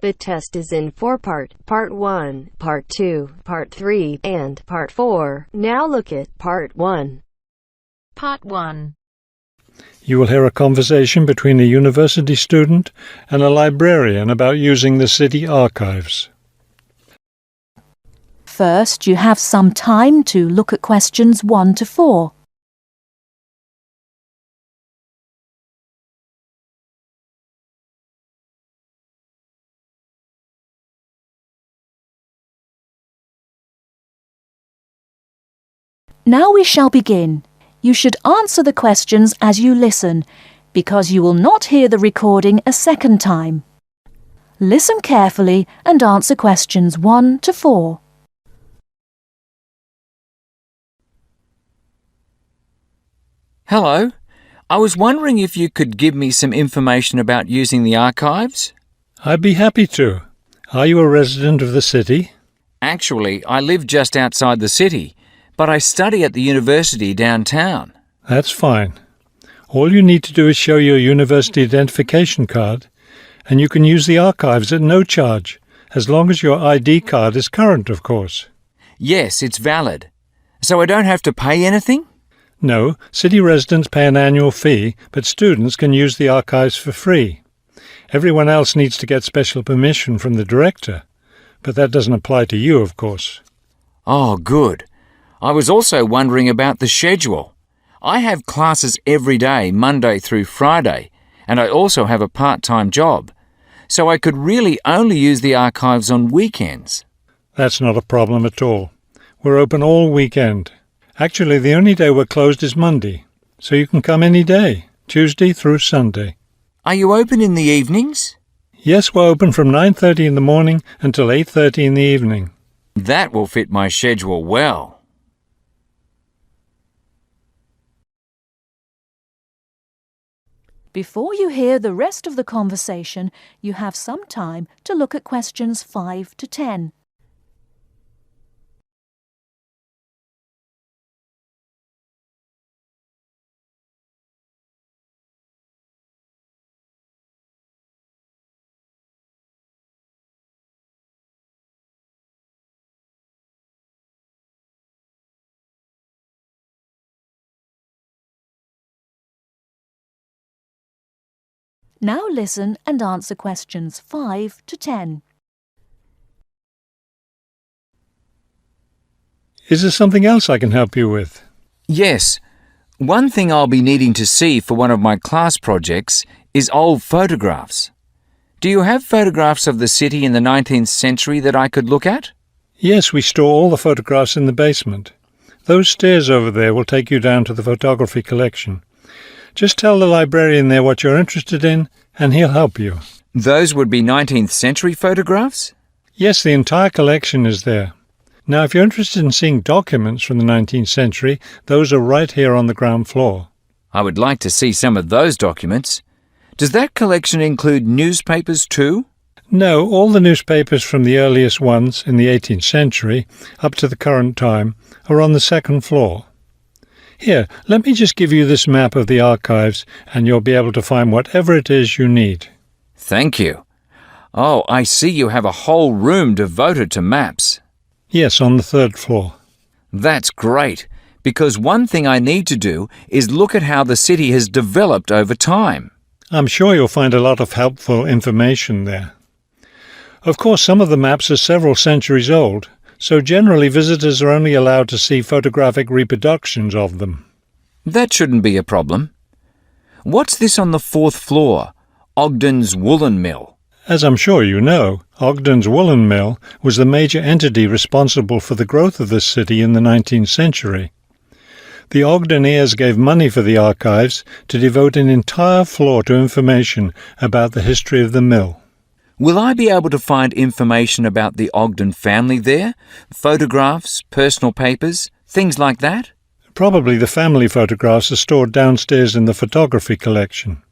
The test is in 4 parts: Part 1, Part 2, Part 3, and Part 4. Now look at Part 1. Part 1. You will hear a conversation between a university student and a librarian about using the city archives. First, you have some time to look at questions 1 to 4. Now we shall begin. You should answer the questions as you listen, because you will not hear the recording a second time. Listen carefully and answer questions 1 to 4. Hello. I was wondering if you could give me some information about using the archives? I'd be happy to. Are you a resident of the city? Actually, I live just outside the city, but I study at the university downtown. That's fine. All you need to do is show your university identification card, and you can use the archives at no charge, as long as your ID card is current, of course. Yes, it's valid. So I don't have to pay anything? No, city residents pay an annual fee, but students can use the archives for free. Everyone else needs to get special permission from the director, but that doesn't apply to you, of course. Oh, good. I was also wondering about the schedule. I have classes every day, Monday through Friday, and I also have a part-time job, so I could really only use the archives on weekends. That's not a problem at all. We're open all weekend. Actually, the only day we're closed is Monday, so you can come any day, Tuesday through Sunday. Are you open in the evenings? Yes, we're open from 9:30 in the morning until 8:30 in the evening. That will fit my schedule well. Before you hear the rest of the conversation, you have some time to look at questions 5 to 10. Now listen and answer questions 5 to 10. Is there something else I can help you with? Yes. One thing I'll be needing to see for one of my class projects is old photographs. Do you have photographs of the city in the 19th century that I could look at? Yes, we store all the photographs in the basement. Those stairs over there will take you down to the photography collection. Just tell the librarian there what you're interested in, and he'll help you. Those would be 19th century photographs? Yes, the entire collection is there. Now, if you're interested in seeing documents from the 19th century, those are right here on the ground floor. I would like to see some of those documents. Does that collection include newspapers too? No, all the newspapers from the earliest ones in the 18th century up to the current time are on the second floor. Here, let me just give you this map of the archives, and you'll be able to find whatever it is you need. Thank you. Oh, I see you have a whole room devoted to maps. Yes, on the 3rd floor. That's great, because one thing I need to do is look at how the city has developed over time. I'm sure you'll find a lot of helpful information there. Of course, some of the maps are several centuries old, so generally visitors are only allowed to see photographic reproductions of them. That shouldn't be a problem. What's this on the 4th floor? Ogden's Woolen Mill. As I'm sure you know, Ogden's Woolen Mill was the major entity responsible for the growth of this city in the 19th century. The Ogdeniers gave money for the archives to devote an entire floor to information about the history of the mill. Will I be able to find information about the Ogden family there? Photographs, personal papers, things like that? Probably the family photographs are stored downstairs in the photography collection.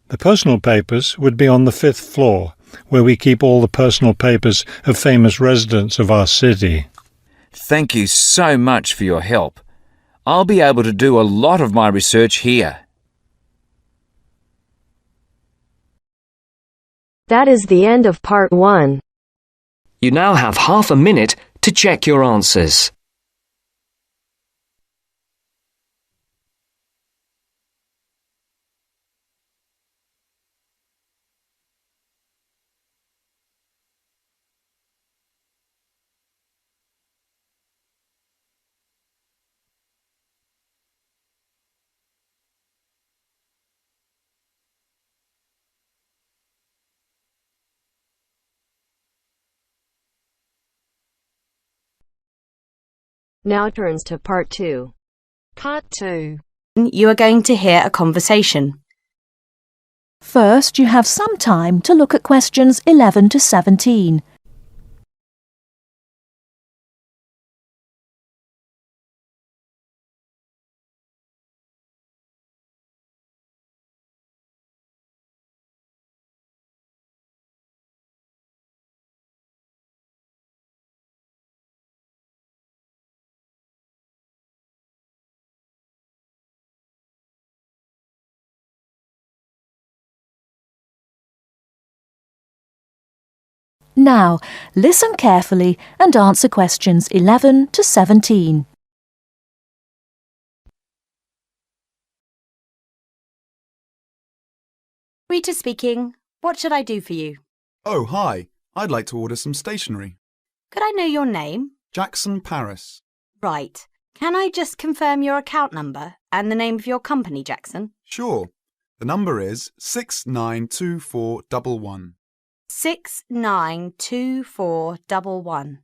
The personal papers would be on the 5th floor, where we keep all the personal papers of famous residents of our city. Thank you so much for your help. I'll be able to do a lot of my research here. That is the end of part 1. You now have half a minute to check your answers. Now turns to part 2. Part 2. You are going to hear a conversation. First, you have some time to look at questions 11 to 17. Now, listen carefully and answer questions 11 to 17. Rita speaking. What should I do for you? Oh, hi. I'd like to order some stationery. Could I know your name? Jackson Paris. Right. Can I just confirm your account number and the name of your company, Jackson? Sure. The number is 692411. 692411.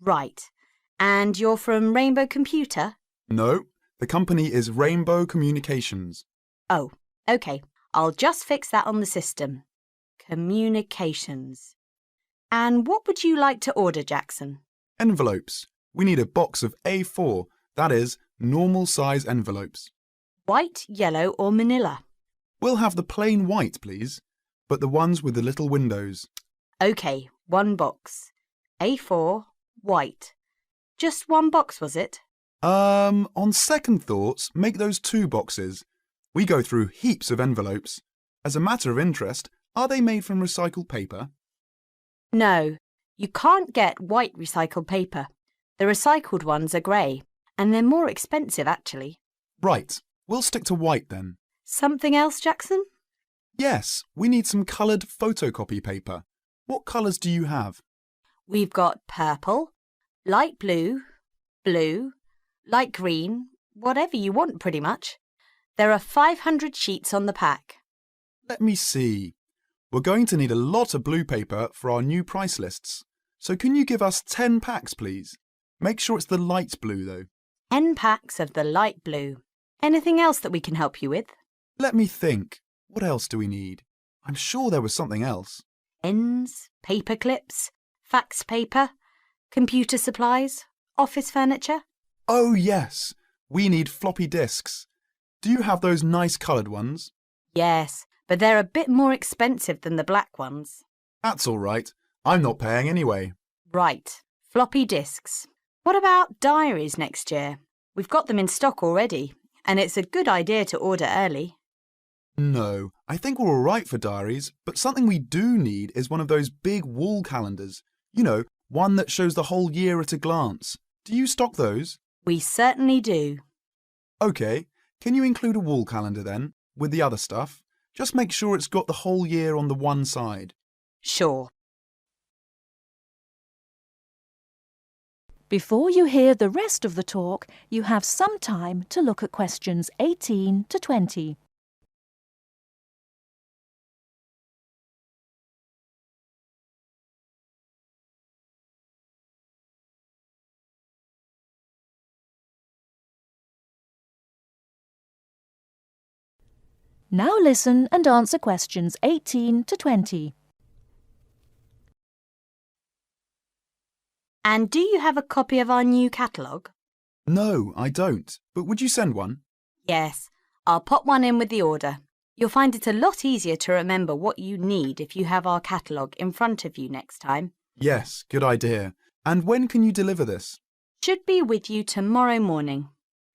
Right. And you're from Rainbow Computer? No, the company is Rainbow Communications. Oh, OK. I'll just fix that on the system. Communications. And what would you like to order, Jackson? Envelopes. We need a box of A4, that is, normal size envelopes. White, yellow or manila? We'll have the plain white, please, but the ones with the little windows. OK, 1 box. A4, white. Just 1 box, was it? On second thoughts, make those 2 boxes. We go through heaps of envelopes. As a matter of interest, are they made from recycled paper? No, you can't get white recycled paper. The recycled ones are grey, and they're more expensive, actually. Right, we'll stick to white then. Something else, Jackson? Yes, we need some coloured photocopy paper. What colours do you have? We've got purple, light blue, blue, light green, whatever you want pretty much. There are 500 sheets on the pack. Let me see. We're going to need a lot of blue paper for our new price lists. So can you give us 10 packs, please? Make sure it's the light blue, though. 10 packs of the light blue. Anything else that we can help you with? Let me think. What else do we need? I'm sure there was something else. Pens, paper clips, fax paper, computer supplies, office furniture. Oh, yes. We need floppy disks. Do you have those nice coloured ones? Yes, but they're a bit more expensive than the black ones. That's all right. I'm not paying anyway. Right, floppy disks. What about diaries next year? We've got them in stock already, and it's a good idea to order early. No, I think we're all right for diaries, but something we do need is one of those big wall calendars. You know, one that shows the whole year at a glance. Do you stock those? We certainly do. OK, can you include a wall calendar then, with the other stuff? Just make sure it's got the whole year on the one side. Sure. Before you hear the rest of the talk, you have some time to look at questions 18 to 20. Now listen and answer questions 18 to 20. And do you have a copy of our new catalogue? No, I don't. But would you send one? Yes, I'll pop one in with the order. You'll find it a lot easier to remember what you need if you have our catalogue in front of you next time. Yes, good idea. And when can you deliver this? Should be with you tomorrow morning.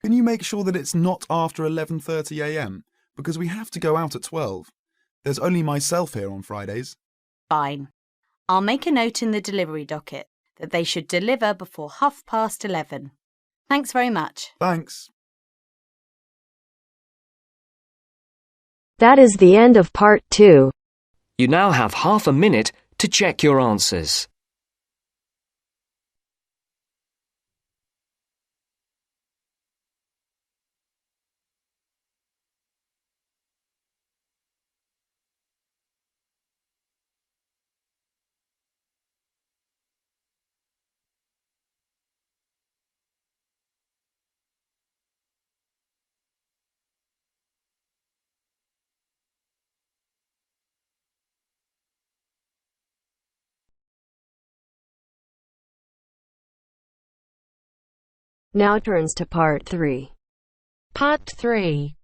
Can you make sure that it's not after 11:30 a.m? Because we have to go out at 12. There's only myself here on Fridays. Fine. I'll make a note in the delivery docket that they should deliver before 11:30. Thanks very much. Thanks. That is the end of part 2. You now have half a minute to check your answers. Now turns to part 3. Part 3.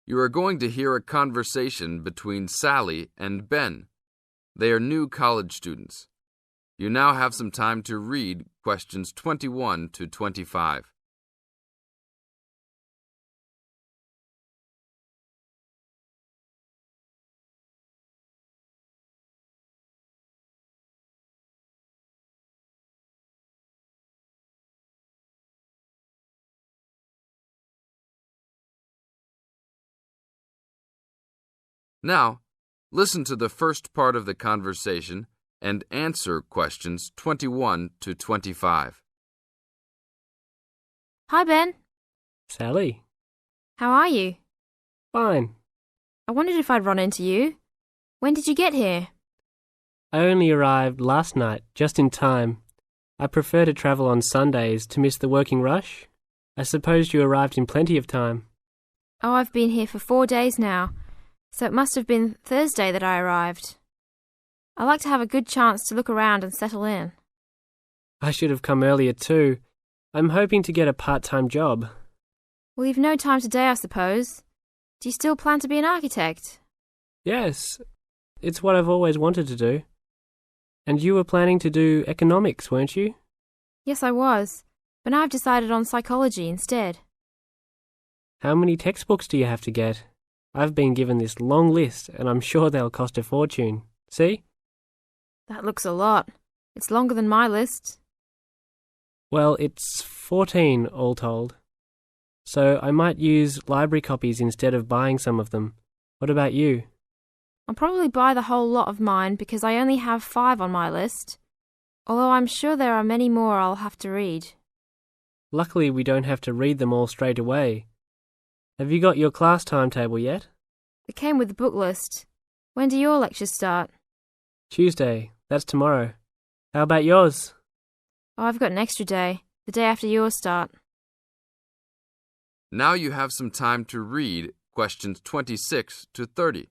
You are going to hear a conversation between Sally and Ben. They are new college students. You now have some time to read questions 21 to 25. Now, listen to the first part of the conversation and answer questions 21 to 25. Hi, Ben. Sally. How are you? Fine. I wondered if I'd run into you. When did you get here? I only arrived last night, just in time. I prefer to travel on Sundays to miss the working rush. I suppose you arrived in plenty of time. Oh, I've been here for 4 days now, so it must have been Thursday that I arrived. I like to have a good chance to look around and settle in. I should have come earlier too. I'm hoping to get a part-time job. Well, you've no time today, I suppose. Do you still plan to be an architect? Yes, it's what I've always wanted to do. And you were planning to do economics, weren't you? Yes, I was, but now I've decided on psychology instead. How many textbooks do you have to get? I've been given this long list, and I'm sure they'll cost a fortune. See? That looks a lot. It's longer than my list. Well, it's 14 all told. So I might use library copies instead of buying some of them. What about you? I'll probably buy the whole lot of mine because I only have 5 on my list, although I'm sure there are many more I'll have to read. Luckily, we don't have to read them all straight away. Have you got your class timetable yet? It came with the book list. When do your lectures start? Tuesday. That's tomorrow. How about yours? Oh, I've got an extra day, the day after yours start. Now you have some time to read questions 26 to 30.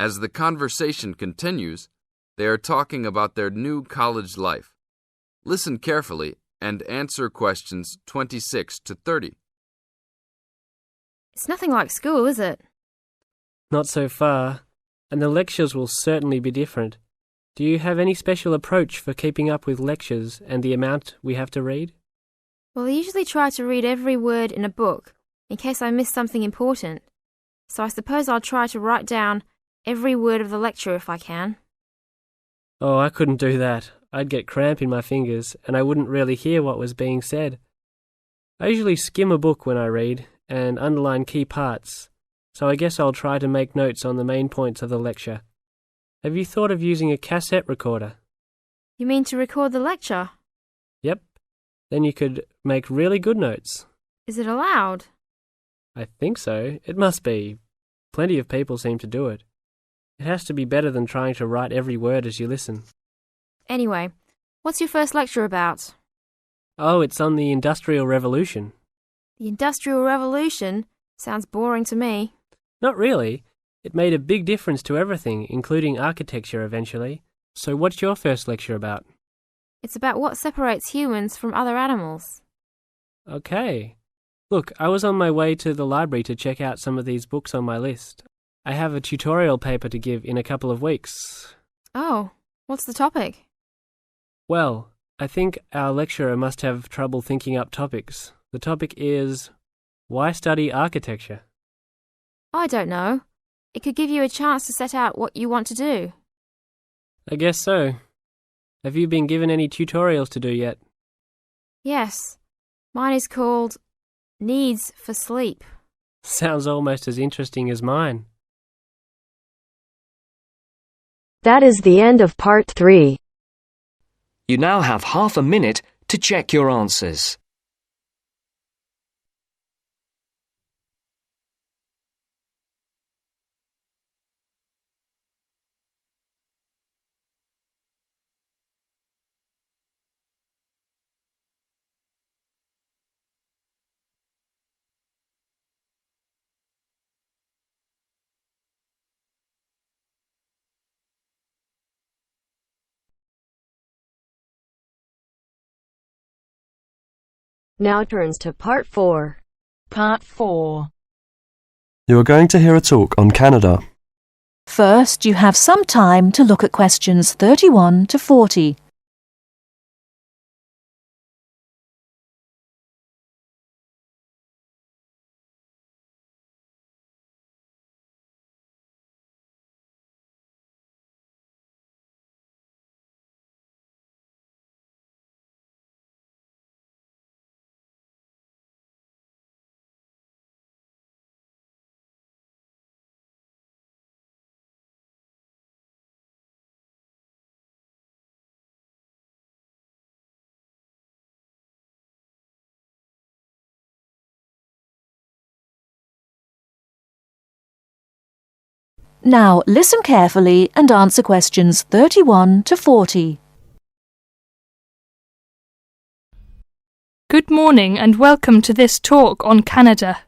As the conversation continues, they are talking about their new college life. Listen carefully and answer questions 26 to 30. It's nothing like school, is it? Not so far, and the lectures will certainly be different. Do you have any special approach for keeping up with lectures and the amount we have to read? Well, I usually try to read every word in a book, in case I miss something important. So I suppose I'll try to write down every word of the lecture if I can. Oh, I couldn't do that. I'd get cramp in my fingers, and I wouldn't really hear what was being said. I usually skim a book when I read, and underline key parts, so I guess I'll try to make notes on the main points of the lecture. Have you thought of using a cassette recorder? You mean to record the lecture? Yep. Then you could make really good notes. Is it allowed? I think so. It must be. Plenty of people seem to do it. It has to be better than trying to write every word as you listen. Anyway, what's your first lecture about? Oh, it's on the Industrial Revolution. The Industrial Revolution? Sounds boring to me. Not really. It made a big difference to everything, including architecture eventually. So what's your first lecture about? It's about what separates humans from other animals. Okay. Look, I was on my way to the library to check out some of these books on my list. I have a tutorial paper to give in a couple of weeks. Oh, what's the topic? Well, I think our lecturer must have trouble thinking up topics. The topic is, why study architecture? I don't know. It could give you a chance to set out what you want to do. I guess so. Have you been given any tutorials to do yet? Yes. Mine is called Needs for Sleep. Sounds almost as interesting as mine. That is the end of part 3. You now have half a minute to check your answers. Now turns to part 4. Part 4. You are going to hear a talk on Canada. First, you have some time to look at questions 31 to 40. Now listen carefully and answer questions 31 to 40. Good morning and welcome to this talk on Canada.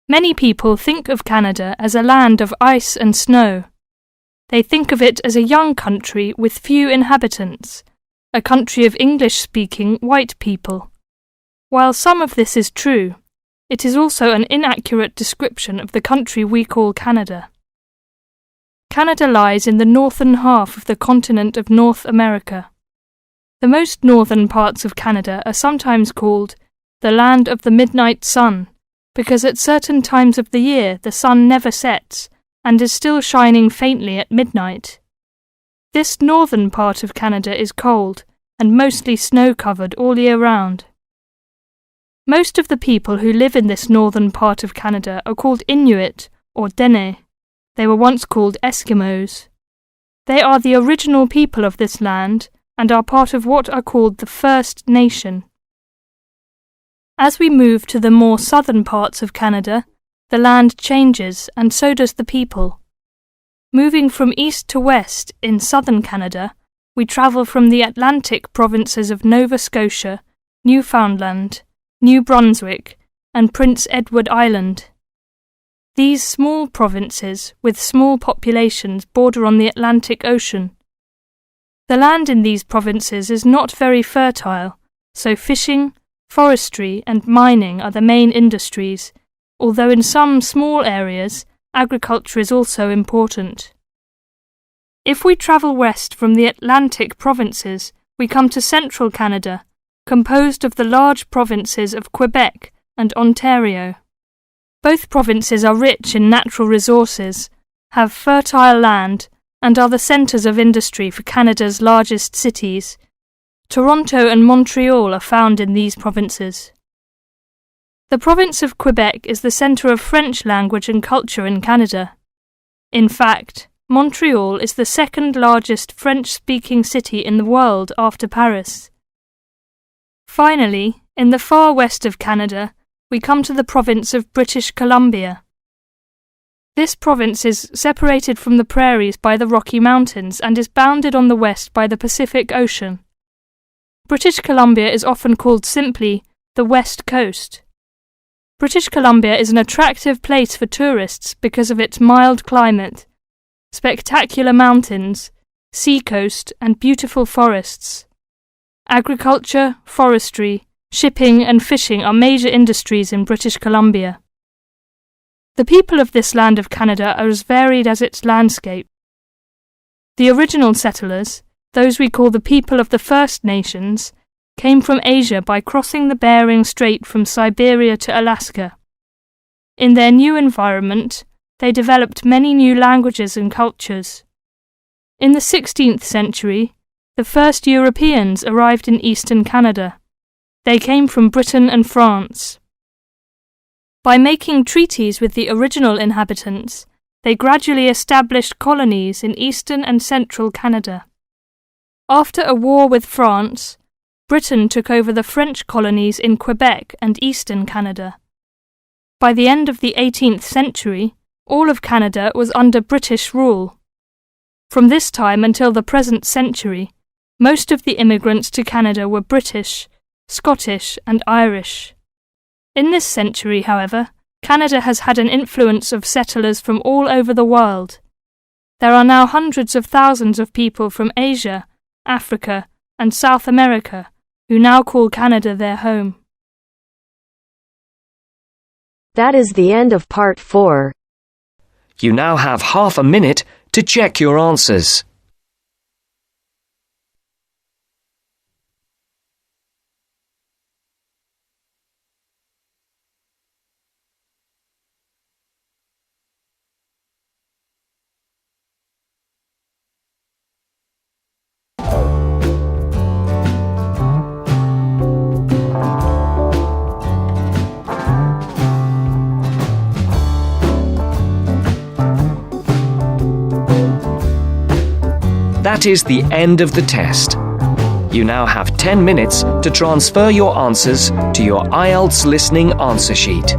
Many people think of Canada as a land of ice and snow. They think of it as a young country with few inhabitants, a country of English-speaking white people. While some of this is true, it is also an inaccurate description of the country we call Canada. Canada lies in the northern half of the continent of North America. The most northern parts of Canada are sometimes called the land of the midnight sun, because at certain times of the year the sun never sets and is still shining faintly at midnight. This northern part of Canada is cold and mostly snow-covered all year round. Most of the people who live in this northern part of Canada are called Inuit or Dene. They were once called Eskimos. They are the original people of this land and are part of what are called the First Nation. As we move to the more southern parts of Canada, the land changes and so does the people. Moving from east to west in southern Canada, we travel from the Atlantic provinces of Nova Scotia, Newfoundland, New Brunswick, and Prince Edward Island. These small provinces, with small populations, border on the Atlantic Ocean. The land in these provinces is not very fertile, so fishing, forestry and mining are the main industries, although in some small areas, agriculture is also important. If we travel west from the Atlantic provinces, we come to central Canada, composed of the large provinces of Quebec and Ontario. Both provinces are rich in natural resources, have fertile land, and are the centres of industry for Canada's largest cities. Toronto and Montreal are found in these provinces. The province of Quebec is the centre of French language and culture in Canada. In fact, Montreal is the second largest French-speaking city in the world after Paris. Finally, in the far west of Canada, we come to the province of British Columbia. This province is separated from the prairies by the Rocky Mountains and is bounded on the west by the Pacific Ocean. British Columbia is often called simply the West Coast. British Columbia is an attractive place for tourists because of its mild climate, spectacular mountains, seacoast and beautiful forests. Agriculture, forestry, shipping and fishing are major industries in British Columbia. The people of this land of Canada are as varied as its landscape. The original settlers, those we call the people of the First Nations, came from Asia by crossing the Bering Strait from Siberia to Alaska. In their new environment, they developed many new languages and cultures. In the 16th century, the first Europeans arrived in eastern Canada. They came from Britain and France. By making treaties with the original inhabitants, they gradually established colonies in eastern and central Canada. After a war with France, Britain took over the French colonies in Quebec and eastern Canada. By the end of the 18th century, all of Canada was under British rule. From this time until the present century, most of the immigrants to Canada were British, Scottish, and Irish. In this century, however, Canada has had an influence of settlers from all over the world. There are now hundreds of thousands of people from Asia, Africa, and South America who now call Canada their home. That is the end of part 4. You now have half a minute to check your answers. That is the end of the test. You now have 10 minutes to transfer your answers to your Ielts listening answer sheet.